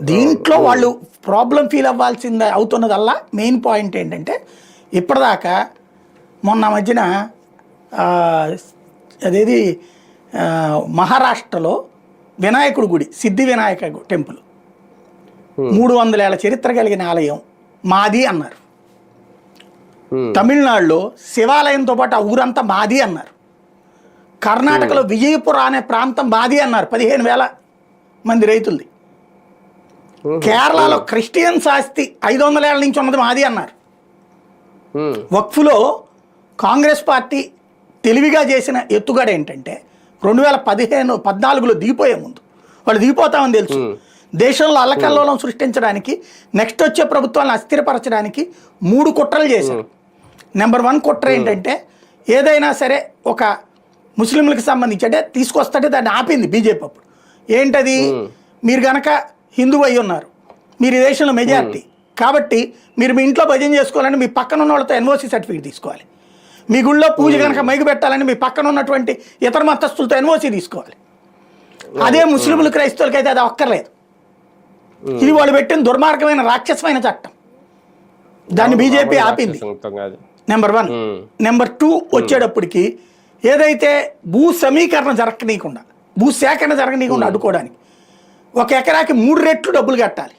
దీంట్లో వాళ్ళు problem feel అవ్వాల్సింది అవుతున్నదల్లా మెయిన్ పాయింట్ ఏంటంటే ఇప్పటిదాకా మొన్న మధ్యన అదేది మహారాష్ట్రలో వినాయకుడి గుడి సిద్ధి వినాయక టెంపుల్ 300 ఏళ్ల చరిత్ర కలిగిన ఆలయం మాది అన్నారు. తమిళనాడులో శివాలయంతో పాటు ఆ ఊరంతా మాది అన్నారు. కర్ణాటకలో విజయపుర అనే ప్రాంతం మాది అన్నారు, 15,000 మంది రైతులది. కేరళలో క్రిస్టియన్స్ ఆస్తి 500 ఏళ్ల నుంచి ఉన్నది మాది అన్నారు. వక్ఫ్లో కాంగ్రెస్ పార్టీ తెలివిగా చేసిన ఎత్తుగడ ఏంటంటే 2014లో దిగిపోయే ముందు వాళ్ళు దిగిపోతామని తెలుసు, దేశంలో అల్లకల్లోలం సృష్టించడానికి నెక్స్ట్ వచ్చే ప్రభుత్వాలను అస్థిరపరచడానికి 3 కుట్రలు చేశారు. నెంబర్ 1 కుట్ర ఏంటంటే ఏదైనా సరే ఒక ముస్లింలకు సంబంధించి అంటే తీసుకొస్తే దాన్ని ఆపింది బీజేపీ. అప్పుడు ఏంటది, మీరు గనక హిందూ అయి ఉన్నారు, మీరు ఈ దేశంలో మెజారిటీ కాబట్టి మీరు మీ ఇంట్లో భజన చేసుకోవాలని మీ పక్కన ఉన్న వాళ్ళతో ఎన్ఓసి సర్టిఫికేట్ తీసుకోవాలి. మీ గుళ్ళో పూజ కనుక మైకు పెట్టాలని మీ పక్కన ఉన్నటువంటి ఇతర మతస్థులతో ఎన్ఓసి తీసుకోవాలి. అదే ముస్లింలు క్రైస్తవులకి అయితే అది అక్కర్లేదు. ఇది వాళ్ళు పెట్టిన దుర్మార్గమైన రాక్షసమైన చట్టం, దాన్ని బీజేపీ ఆపింది. నెంబర్ 1. నెంబర్ 2 వచ్చేటప్పటికి ఏదైతే భూ సమీకరణ జరగనీయకుండా భూ సేకరణ జరగనీయకుండా అడ్డుకోవడానికి 1 ఎకరాకి 3 రెట్లు డబ్బులు కట్టాలి.